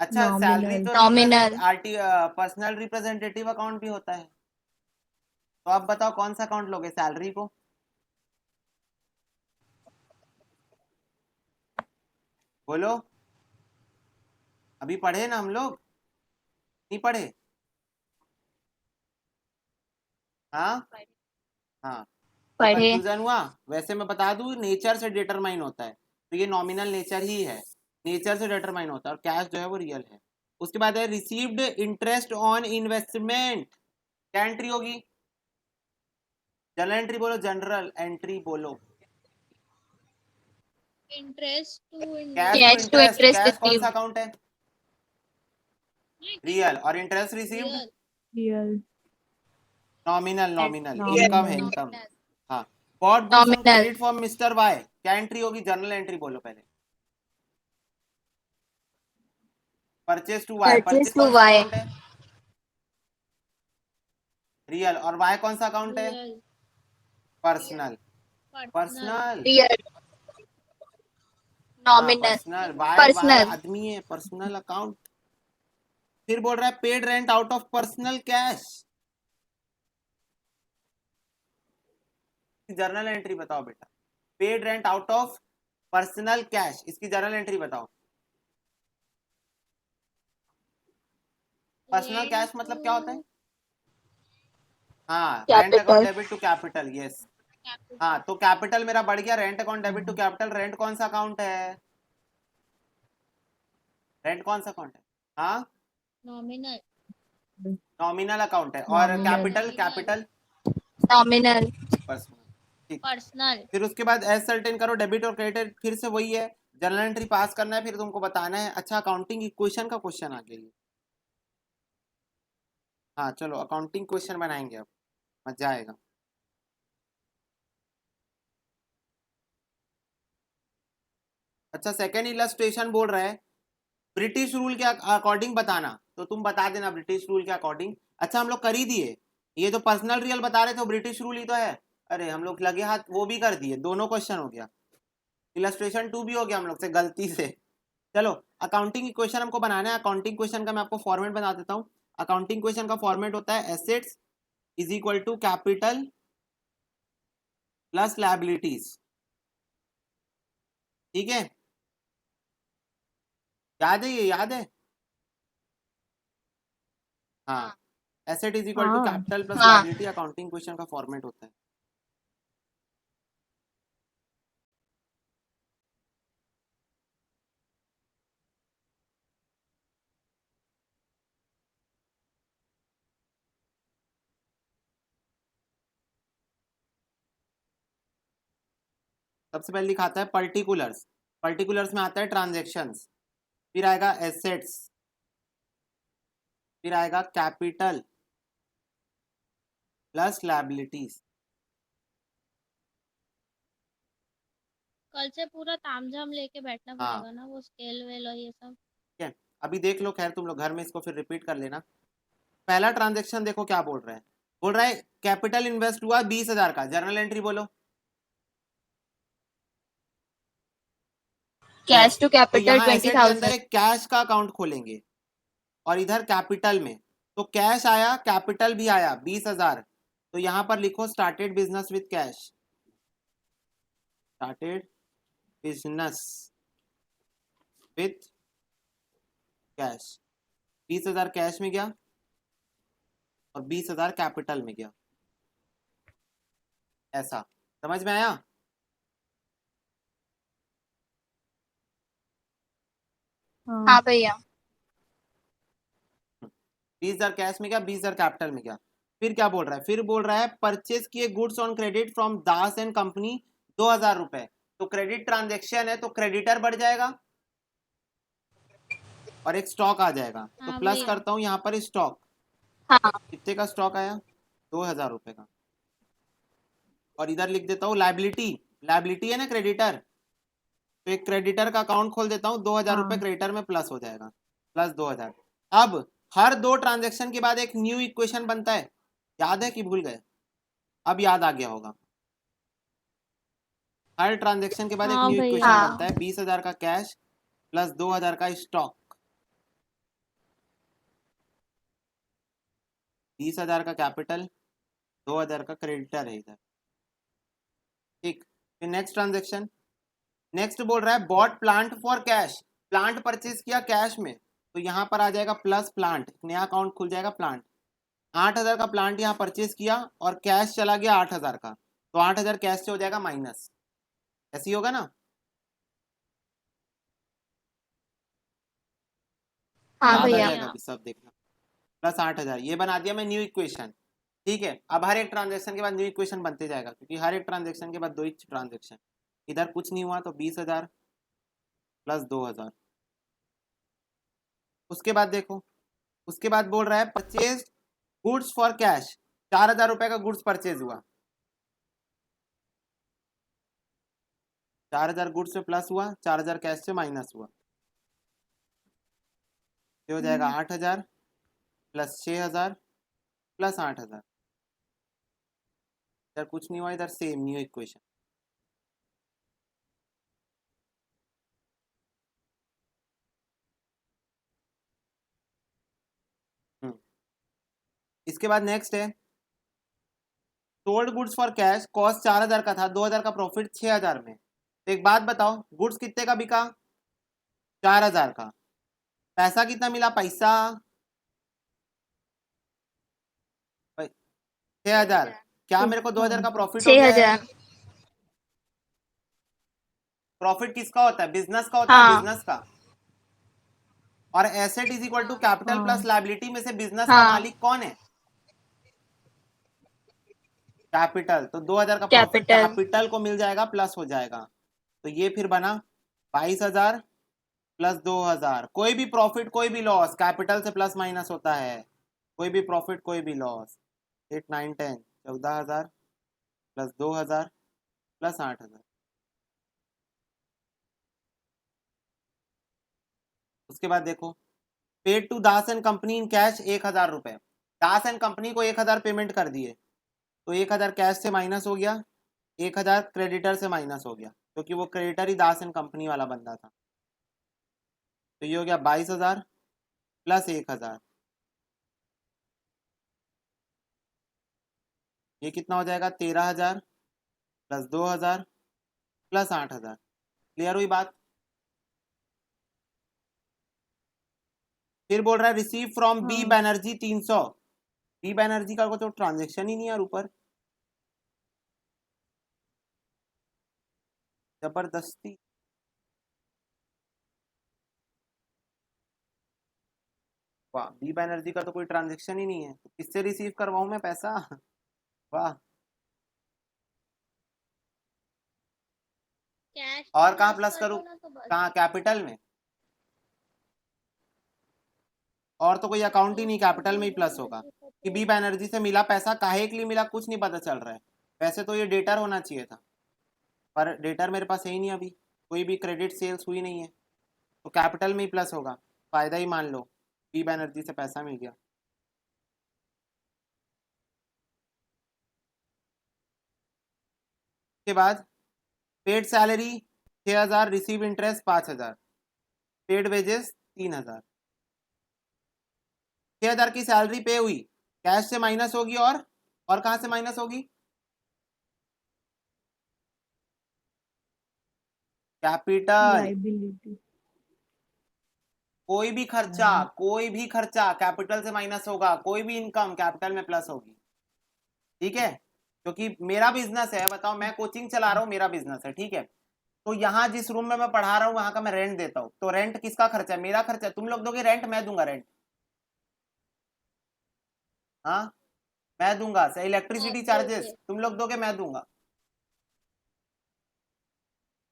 अच्छा, सैलरी नॉमिनल। तो represent nominal. RT, personal representative account भी होता है। तो आप बताओ कौन सा अकाउंट लोगे सैलरी को? बोलो, अभी पढ़े ना हम लोग, नहीं पढ़े? हाँ हाँ, तो पढ़े। कंफ्यूजन हुआ? वैसे मैं बता दूं, नेचर से डिटरमाइन होता है, तो ये नॉमिनल नेचर ही है, नेचर से डिटरमाइन होता है। और कैश जो है वो रियल है। उसके बाद है रिसीव्ड इंटरेस्ट ऑन इन्वेस्टमेंट, क्या एंट्री होगी? जनरल एंट्री बोलो, जनरल एंट्री बोलो। Interest to cash to cash to investment. Interest, interest cash कौन सा रिसीव्ड। अकाउंट है? रियल। और interest received real. Real. Nominal, nominal, income है, नॉमिनल। इनकम। हाँ, bought goods on Nominal. Credit from mister Y, क्या entry होगी? Journal entry बोलो पहले। Purchase to Y, Purchase purchase to कौन सा Y. अकाउंट है? रियल। और वाई कौन सा अकाउंट है? Real. Personal. Personal. Personal, Real. हाँ Nominal. Personal, Y Y Personal. आदमी है, पर्सनल अकाउंट। फिर बोल रहा है paid rent out of personal cash. Journal entry बताओ बेटा। Paid rent out of personal cash, इसकी जर्नल एंट्री बताओ। पर्सनल Rent कैश मतलब क्या होता है? to हाँ, rent account Capital. Debit to capital, yes. capital. हाँ, तो कैपिटल मेरा बढ़ गया, rent account debit to capital. Rent कौन सा अकाउंट है? रेंट कौन सा अकाउंट है? हाँ, Nominal. नॉमिनल अकाउंट है। और Nominal. Capital, capital Nominal. Personal. ठीक, Personal. फिर उसके बाद एज सर्टेन करो, डेबिट और क्रेडिट फिर से वही है, जर्नल एंट्री पास करना है, फिर तुमको बताना है। अच्छा, अकाउंटिंग इक्वेशन का क्वेश्चन आ गया ये। हाँ चलो, अकाउंटिंग क्वेश्चन बनाएंगे अब, मजा आएगा। अच्छा, सेकेंड इलस्ट्रेशन बोल रहा है ब्रिटिश रूल के अकॉर्डिंग बताना, तो तुम बता देना ब्रिटिश रूल के अकॉर्डिंग। अच्छा, हम लोग कर ही दिए, ये जो पर्सनल रियल बता रहे थे वो ब्रिटिश रूल ही तो है। अरे हम लोग लगे हाथ वो भी कर दिए, दोनों क्वेश्चन हो गया। इलस्ट्रेशन 2 भी हो गया हम लोग से गलती से। चलो, अकाउंटिंग इक्वेशन हमको बनाना है। अकाउंटिंग क्वेश्चन का मैं आपको फॉर्मेट बता देता हूँ। अकाउंटिंग क्वेश्चन का फॉर्मेट होता है assets is equal to capital plus liabilities. ठीक है, याद है? ये याद है? हाँ, एसेट इज इक्वल टू हाँ कैपिटल प्लस हाँ लायबिलिटी अकाउंटिंग क्वेश्चन का फॉर्मेट होता है। सबसे पहले लिखाता है पर्टिकुलर्स, पर्टिकुलर्स में आता है ट्रांजेक्शन्स, फिर आएगा एसेट्स, फिर आएगा कैपिटल प्लस लायबिलिटीज। कल से पूरा तामझाम लेके बैठना हाँ पड़ेगा ना, वो स्केल वेल और ये सब। ठीक है, अभी देख लो, खैर तुम लोग घर में इसको फिर रिपीट कर लेना। पहला ट्रांजेक्शन देखो क्या बोल रहा है। बोल रहा है कैपिटल इन्वेस्ट हुआ 20,000 का, जर्नल एंट्री बोलो। कैश टू तो कैपिटल यहाँ एसेट के अंदर 20,000. एक कैश का अकाउंट खोलेंगे, और इधर कैपिटल में तो कैश आया, कैपिटल भी आया 20,000। तो यहाँ पर लिखो started business with cash, started business with cash. 20,000 cash में गया और 20,000 कैपिटल में गया, ऐसा समझ में आया? हाँ भैया. 20,000 कैश में गया, 20,000 कैपिटल में गया। फिर क्या बोल रहा है? फिर बोल रहा है परचेज किए goods on credit from Das and company 2,000 रुपए। तो क्रेडिट ट्रांजेक्शन है तो क्रेडिटर बढ़ जाएगा और एक स्टॉक आ जाएगा। तो हाँ प्लस भैया। करता हूं यहाँ पर स्टॉक, हाँ कितने का स्टॉक आया? 2,000 रुपए का। और इधर लिख देता हूँ लाइबिलिटी, लाइबिलिटी है ना क्रेडिटर, तो एक क्रेडिटर का अकाउंट खोल देता हूँ, 2,000 रुपए क्रेडिटर में प्लस हो जाएगा, प्लस 2,000। अब हर दो ट्रांजेक्शन के बाद एक न्यू इक्वेशन बनता है, याद है कि भूल गए? अब याद आ गया होगा। हर ट्रांजेक्शन के बाद एक हाँ न्यू भैया। इक्वेशन बनता है, 20,000 का कैश प्लस 2,000 का स्टॉक। 20,000 का कैपिटल, 2,000 का क्रेडिटर है इधर। ठीक, फिर नेक्स्ट ट्रांजेक्शन, नेक्स्ट बोल रहा है bought plant for cash, plant purchase किया कैश में, तो यहाँ पर आ जाएगा प्लस प्लांट, नया अकाउंट खुल जाएगा प्लांट। 8,000 का प्लांट यहाँ परचेज किया और कैश चला गया 8,000 का, तो 8,000 कैश से हो जाएगा माइनस, ऐसी होगा ना? हाँ याद आ भैया. जाएगा कि सब देखना। प्लस 8,000 ये बना दिया मैं न्यू इक्वेशन। ठीक है, अब हर एक ट्रांजेक्शन के बाद न्यू इक्वेशन बनते जाएगा, क्योंकि हर एक ट्रांजेक्शन के बाद दो ही ट्रांजेक्शन। इधर कुछ नहीं हुआ तो 20,000 प्लस 2,000। उसके बाद देखो, उसके बाद बोल रहा है परचेज गुड्स फॉर कैश, 4,000 रुपए का गुड्स परचेज हुआ। 4,000 गुड्स से प्लस हुआ, 4,000 कैश से माइनस हुआ, ये हो जाएगा 8,000 प्लस 6,000 प्लस 8,000। इधर कुछ नहीं हुआ, इधर सेम न्यू इक्वेशन। इसके बाद नेक्स्ट है sold goods for cash, cost 4,000 का था, 2,000 का प्रॉफिट 6,000 में। तो एक बात बताओ, गुड्स कितने का बिका? 4,000 का। पैसा कितना मिला? पैसा 6,000। क्या मेरे को 2,000 का प्रॉफिट हो गया है? 6,000। प्रॉफिट किसका होता है? बिजनेस का होता है, हाँ बिजनेस का। और asset is equal to capital plus liability में से बिजनेस का हाँ मालिक कौन है? कैपिटल। तो 2,000 का प्रॉफिट कैपिटल। कैपिटल को मिल जाएगा, प्लस हो जाएगा। तो ये फिर बना 22,000 प्लस 2,000। कोई भी प्रॉफिट कोई भी लॉस कैपिटल से प्लस माइनस होता है, कोई भी प्रॉफिट कोई भी लॉस। 8 9 10 14,000 plus 2,000 plus 8,000। उसके बाद देखो, paid to Das and company in cash 1,000 रुपए। दास एंड कंपनी को 1,000 पेमेंट कर दिए, तो 1,000 कैश से माइनस हो गया, 1,000 क्रेडिटर से माइनस हो गया, क्योंकि वो creditor he Das and company वाला बंदा था। तो ये हो गया 22,000 प्लस 1,000। ये कितना हो जाएगा? 13,000 प्लस 2,000 प्लस 8,000। क्लियर हुई बात? फिर बोल रहा है receive from B Banerjee 300। B Banerjee का तो ट्रांजेक्शन ही नहीं यार ऊपर, जबरदस्ती। वाह, बी बैनर्जी का तो कोई ट्रांजेक्शन ही नहीं है, तो किससे रिसीव करवाऊं मैं पैसा? वाह। कैश और कहाँ प्लस प्लस कर करूं? दो ना तो बस। कहाँ? कैपिटल में। और तो कोई अकाउंट ही नहीं, कैपिटल में ही प्लस होगा। कि बी बैनर्जी से मिला पैसा, काहे के लिए मिला कुछ नहीं पता चल रहा है। वैसे तो ये डेटर होना चाहिए था, पर डेटर मेरे पास है ही नहीं अभी, कोई भी क्रेडिट सेल्स हुई नहीं है, तो कैपिटल में ही प्लस होगा। फायदा ही मान लो, बी बैनर्जी से पैसा मिल गया। के बाद paid salary 6,000, receive interest 5,000, paid wages 3,000। 6,000 की सैलरी पे हुई, कैश से माइनस होगी, और कहां से माइनस होगी? कैपिटल। लाइबिलिटी। कोई भी खर्चा, कोई भी खर्चा कैपिटल से माइनस होगा, कोई भी इनकम कैपिटल में प्लस होगी। ठीक है? क्योंकि मेरा बिजनेस है, बताओ, मैं कोचिंग चला रहा हूँ, मेरा बिजनेस है, ठीक है? तो यहाँ जिस रूम में मैं पढ़ा रहा हूँ वहां का मैं रेंट देता हूँ, तो रेंट किसका खर्चा है? मेरा खर्चा है। तुम लोग दोगे रेंट? मैं दूंगा रेंट? हाँ, मैं दूंगा। इलेक्ट्रिसिटी आप चार्जेस दोगे। तुम लोग दोगे, मैं दूंगा।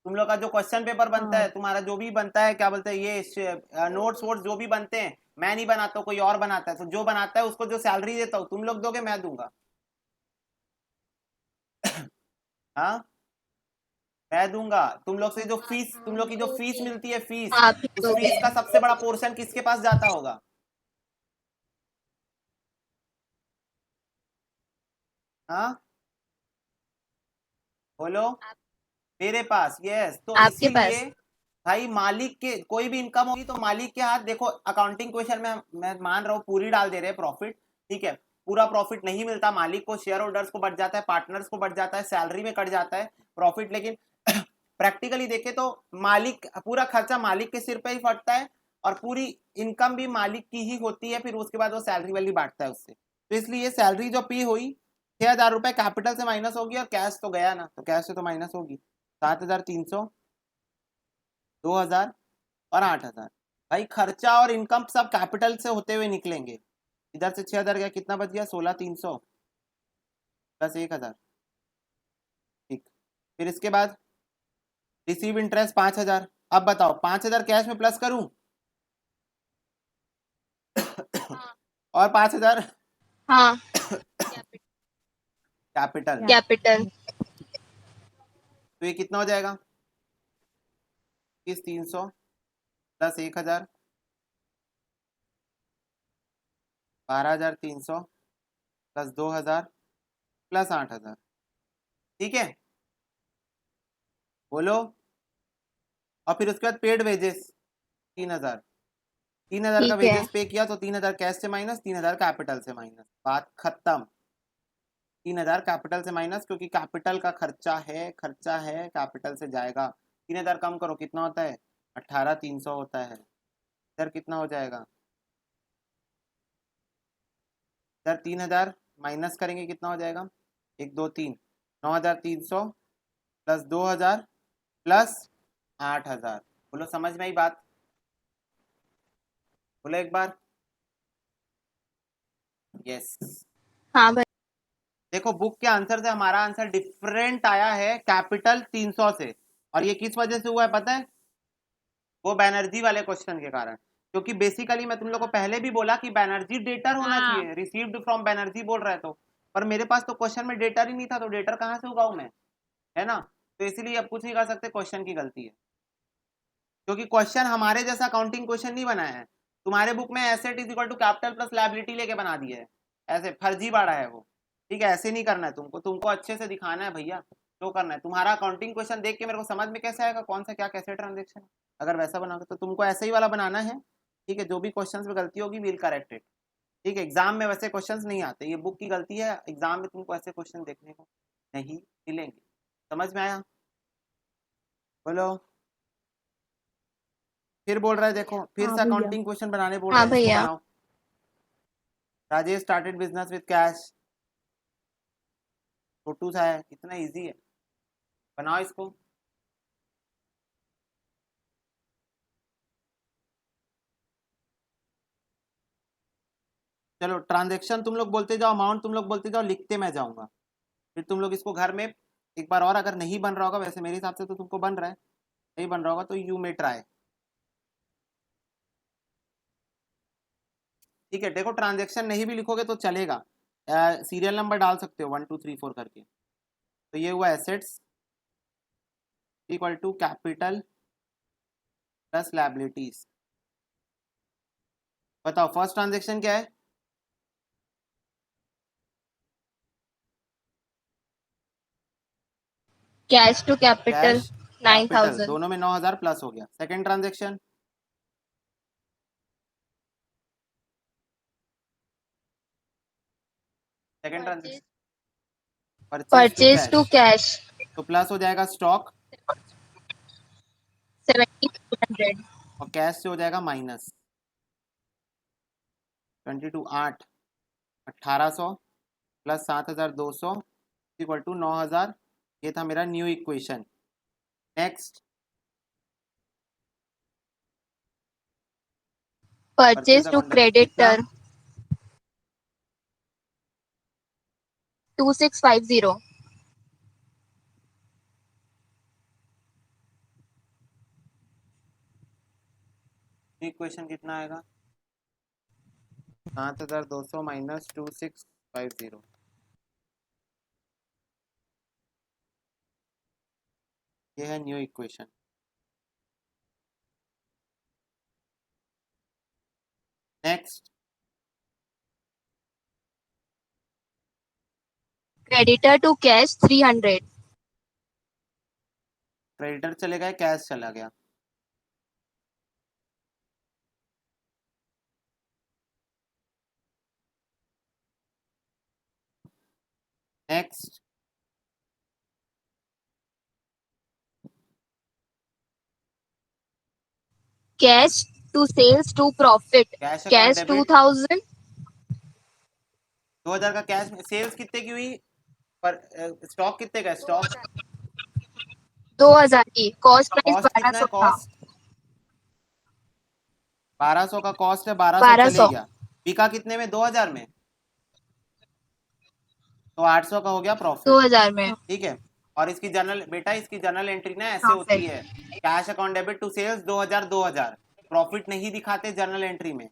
तुम लोग का जो क्वेश्चन पेपर बनता है, तुम्हारा जो भी बनता है, क्या बोलते हैं, ये नोट्स वोट्स जो भी बनते हैं, मैं नहीं बनाता हूँ, कोई और बनाता है। तो जो बनाता है उसको जो सैलरी देता हूँ, तुम लोग दोगे, मैं दूंगा। हाँ, मैं दूंगा। तुम लोग से जो फीस, तुम लोग की जो फीस दोगे। मिलती है, फीस, आप ही उस दोगे। फीस का सबसे बड़ा पोर्शन किसके पास जाता होगा? हाँ, बोलो। मेरे पास, यस। तो आपके इसीलिए पास। भाई, मालिक के कोई भी इनकम होगी तो मालिक के हाथ। देखो, अकाउंटिंग क्वेश्चन में मैं मान रहा हूँ पूरी डाल दे रहे हैं प्रॉफिट, ठीक है? पूरा प्रॉफिट नहीं मिलता, मालिक को, शेयर होल्डर्स को बढ़ जाता है, पार्टनर्स को बढ़ जाता है, सैलरी में कट जाता है प्रॉफिट। लेकिन प्रैक्टिकली देखे तो मालिक, पूरा खर्चा मालिक के सिर पे ही फटता है, और पूरी इनकम भी मालिक की ही होती है। फिर उसके बाद वो सैलरी वाली बांटता है उससे। तो इसलिए सैलरी जो पी हुई, 6,000 रुपए कैपिटल से माइनस होगी, और कैश तो गया ना, तो कैश से तो माइनस होगी। 7,300, 2,000 और 8,000। भाई, खर्चा और इनकम सब कैपिटल से होते हुए निकलेंगे। इधर से 6,000 गया, कितना बच गया? 16,300 प्लस 1,000। ठीक। फिर इसके बाद रिसीव इंटरेस्ट 5,000। अब बताओ, 5,000 कैश में प्लस करूं और 5,000 हाँ कैपिटल, कैपिटल। तो ये कितना हो जाएगा? 21,300 प्लस 1,000 12,300 प्लस 2,000 प्लस 8,000। ठीक है, बोलो। और फिर उसके बाद पेड वेजेस 3,000। 3,000 का ठीक है। वेजेस पे किया तो 3,000 कैश से माइनस, 3,000 कैपिटल से माइनस, बात खत्म। 3,000 कैपिटल से माइनस, क्योंकि कैपिटल का खर्चा है कैपिटल से जाएगा। 3,000 कम करो कितना होता है, 18,300 होता है। इधर कितना हो जाएगा, इधर 3,000 माइनस करेंगे कितना हो जाएगा, 1 2 3, 9,300 प्लस 2,000 प्लस 8,000। बोलो समझ में आई बात, बोलो एक बार। यस। हाँ भाई। देखो बुक के आंसर से हमारा आंसर डिफरेंट आया है कैपिटल 300 से, और ये किस वजह से हुआ है पता है, वो बैनर्जी वाले क्वेश्चन के कारण। क्योंकि बेसिकली मैं तुम लोग को पहले भी बोला कि बैनर्जी डेटर होना हाँ चाहिए, रिसीव्ड फ्रॉम बैनर्जी बोल रहा है तो, पर मेरे पास तो क्वेश्चन में डेटर ही नहीं था, तो डेटर कहाँ से उगाऊं मैं, है ना। तो इसलिए अब कुछ नहीं कर सकते, क्वेश्चन की गलती है, क्योंकि क्वेश्चन हमारे जैसा काउंटिंग क्वेश्चन नहीं बनाया है। तुम्हारे बुक में asset is equal to capital plus liability लेके बना दिया है, ऐसे फर्जी बाड़ा है वो। ठीक है, ऐसे नहीं करना है तुमको, तुमको अच्छे से दिखाना है भैया, जो करना है। तुम्हारा अकाउंटिंग क्वेश्चन देख के मेरे को समझ में कैसे आएगा कौन सा क्या कैसे ट्रांजेक्शन है, अगर वैसा बनाओगे तो तुमको ऐसे ही वाला बनाना है। ठीक है, जो भी क्वेश्चन में गलती होगी विल करेक्ट इट। ठीक है, एग्जाम में वैसे क्वेश्चंस नहीं आते, ये बुक की गलती है, एग्जाम में तुमको ऐसे क्वेश्चन देखने को नहीं मिलेंगे। समझ में आया, बोलो। फिर बोल रहा है, देखो फिर हाँ से भैया। अकाउंटिंग क्वेश्चन बनाने बोल रहा हाँ है, इसको भैया। बनाओ। Rajesh started business with cash, छोटू सा है, इतना इजी है, बनाओ इसको। चलो ट्रांजैक्शन तुम लोग बोलते जाओ, अमाउंट तुम लोग बोलते जाओ, लिखते मैं जाऊंगा। फिर तुम लोग इसको घर में एक बार और, अगर नहीं बन रहा होगा, वैसे मेरे हिसाब से तो तुमको बन रहा है, नहीं बन रहा होगा तो यू मे ट्राई। ठीक है, देखो ट्रांजैक्शन नहीं भी लिखोगे तो चलेगा, सीरियल नंबर डाल सकते हो 1 2 3 4 करके। तो ये हुआ assets equal to capital plus liabilities. बताओ फर्स्ट ट्रांजैक्शन क्या है, cash to capital cash capital 9,000। दोनों में 9,000 प्लस हो गया। Second transaction, second purchase transaction purchase to purchase to cash, cash तो प्लस हो जाएगा स्टॉक 1,700। और कैश से हो जाएगा माइनस 22 8 1,800 प्लस 7,200 इक्वल टू 9,000। ये था मेरा new equation. Next purchase to कितना, क्रेडिटर 2,650। न्यू इक्वेशन कितना आएगा, 7,200 माइनस 2,650। ये है new equation. Next, creditor to cash 300। Creditor चले गए, कैश चला गया। Next, cash to sales to profit cash account cash debit 2,000। 2,000 का कैश में, सेल्स कितने की हुई, पर स्टॉक कितने का है, स्टॉक 2,000 की कॉस्ट प्राइस कॉस्ट कितना है, 1,200 था। कॉस्ट 1,200 का कॉस्ट है, 1,200 चले 1,200। गया। बिका कितने में, 2,000 में, तो 800 का हो गया प्रॉफिट। 2,000 में। ठीक है, और इसकी जर्नल बेटा, इसकी जर्नल एंट्री ना ऐसे हाँ होती फिर। है, cash account debit to sales 2,000 2,000, profit नहीं दिखाते जर्नल एंट्री में।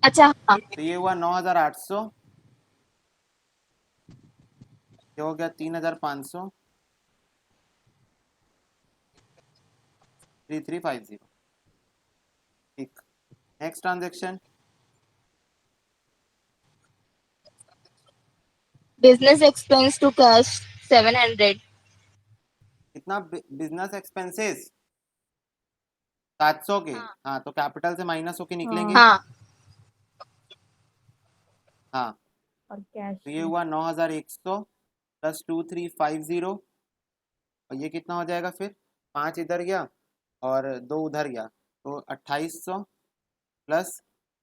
अच्छा हाँ। तो ये हुआ 9,800, ये हो गया 3,500, 3350। ठीक, next transaction. business expense to cash 700. कितना बिजनेस एक्सपेंसेस? 700 के। हाँ हाँ, तो कैपिटल से माइनस होके निकलेंगे। हाँ। हाँ हाँ, और कैश तो ये हुआ 9100 प्लस 2350, और ये कितना हो जाएगा फिर? 5 इधर गया और 2 उधर गया, तो 2800 प्लस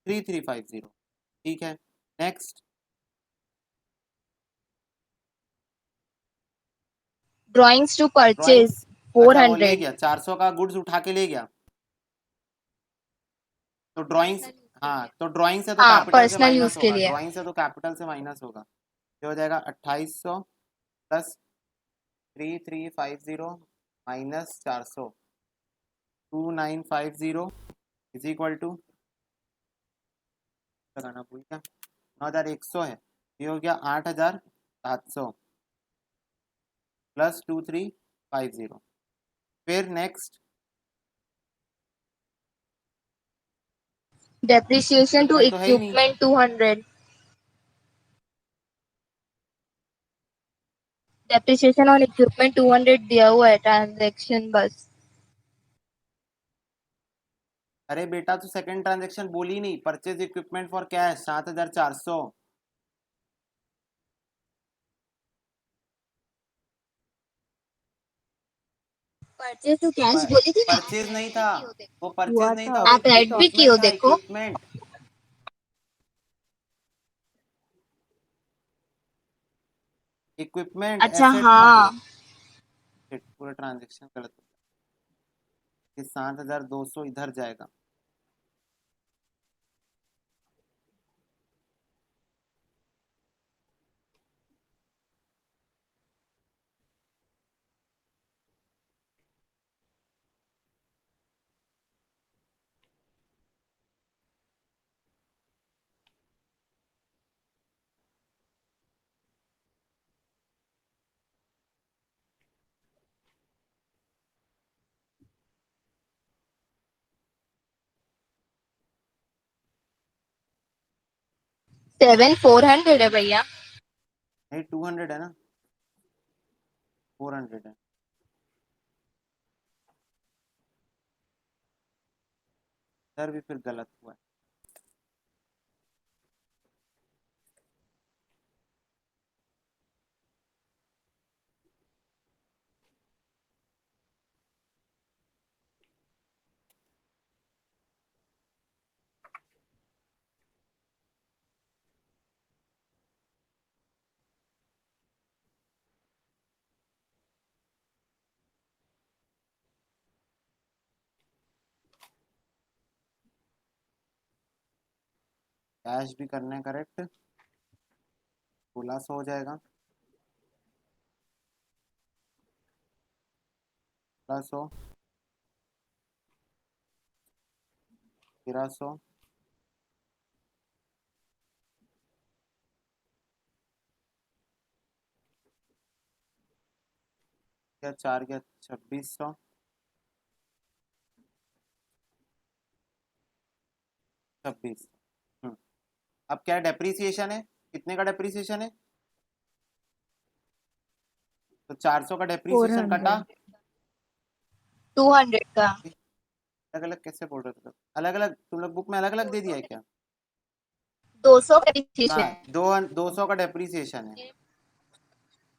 3350। ठीक है, next. drawings to purchase drawings, अच्छा वो ले 400. गया, 400 का गुड्स उठा के ले गया, तो ड्राइंग्स। हाँ, तो ड्राइंग से तो हाँ कैपिटल से पर्सनल माइनस यूज के होगा, लिए. ड्राइंग से तो कैपिटल से माइनस होगा। ये हो जाएगा 2800 plus 3350 minus 400, 2950 is equal to, लगाना भूल गया, 9100 है, ये हो गया 8700 प्लस 2350। फिर नेक्स्ट, depreciation to इक्विपमेंट तो है ही नहीं। equipment 200. depreciation on equipment 200 दिया हुआ है transaction बस. अरे बेटा, तो सेकंड ट्रांजेक्शन बोली नहीं, purchase equipment for cash 7400। Purchase to cash बोली थी ना. परचेज नहीं था, वो हुआ परचेज नहीं था था, वो आप राइट भी की हो इक्विपमेंट था, देखो. इक्विपमेंट। इक्विपमेंट अच्छा एसेट था वो। हाँ. पूरा ट्रांजेक्शन गलत हो गया, 7200 इधर जाएगा। सेवन 400 है भैया. नहीं, 200 है ना, 400 है। इधर भी फिर गलत हुआ है। कैश भी करना है करेक्ट, 1600 हो जाएगा, प्लस हो 1300, क्या 4 गया 2600, 26। अब क्या डेप्रीसिएशन है, कितने का डेप्रीसिएशन है? तो 400 का डेप्रीसिएशन कटा। 200 का. अलग अलग कैसे बोल रहे थे? अलग अलग तुम लोग बुक में अलग अलग दे दिया है क्या? 200 का हाँ, depreciation. 200 का डेप्रीसिएशन है।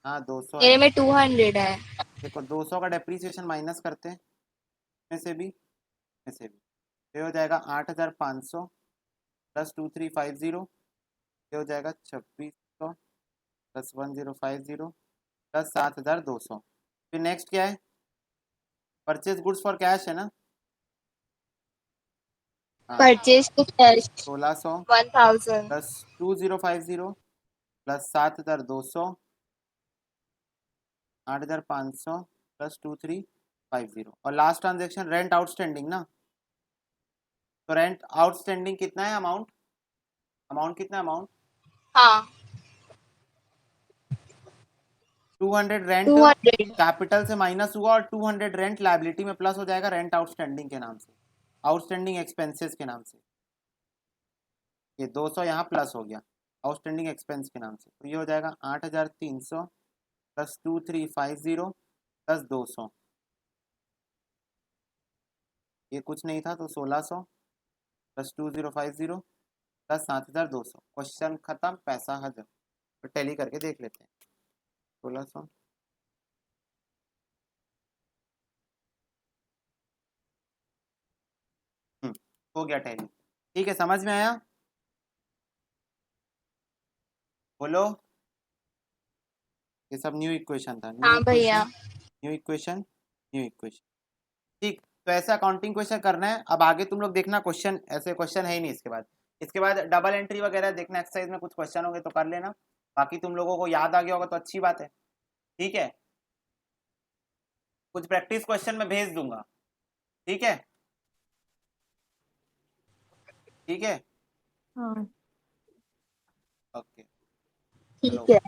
हाँ, 200 मेरे है। में 200 है. देखो, 200 का डेप्रीसिएशन माइनस करते हैं, में से भी, में से भी, ये हो जाएगा 8500 प्लस 2350, ये हो जाएगा 2600 प्लस 1050 प्लस 7200। फिर नेक्स्ट क्या है? परचेज गुड्स फॉर कैश है ना। हाँ, purchase to cash 1600 1000. Plus 2050 plus 7200, 8500 plus 2350, और लास्ट ट्रांजेक्शन रेंट आउटस्टैंडिंग ना। तो रेंट आउटस्टैंडिंग कितना है? अमाउंट, अमाउंट कितना है? अमाउंट हाँ 200 रेंट 200 कैपिटल से माइनस हुआ और 200 रेंट लायबिलिटी में प्लस हो जाएगा रेंट आउटस्टैंडिंग के नाम से, आउटस्टैंडिंग एक्सपेंसेस के नाम से। ये 200 यहाँ प्लस हो गया आउटस्टैंडिंग एक्सपेंस के नाम से, तो ये हो जाएगा 8300 प्लस 2350 प्लस 200, ये कुछ नहीं था तो 1600 प्लस 2050 प्लस 7200। क्वेश्चन खत्म, पैसा हजम। तो टैली करके देख लेते हैं। 1600 हो गया टैली। ठीक है, समझ में आया? बोलो। ये सब न्यू इक्वेशन था, न्यू हाँ भैया। Equation, new equation, new equation. ठीक, तो ऐसा अकाउंटिंग क्वेश्चन करना है। अब आगे तुम लोग देखना, क्वेश्चन ऐसे क्वेश्चन है ही नहीं इसके बाद। इसके बाद डबल एंट्री वगैरह देखना, एक्सरसाइज में कुछ क्वेश्चन होंगे तो कर लेना। बाकी तुम लोगों को याद आ गया होगा तो अच्छी बात है। ठीक है, कुछ प्रैक्टिस क्वेश्चन में भेज दूंगा। ठीक है, ठीक है, हाँ ओके, ठीक चलो। है।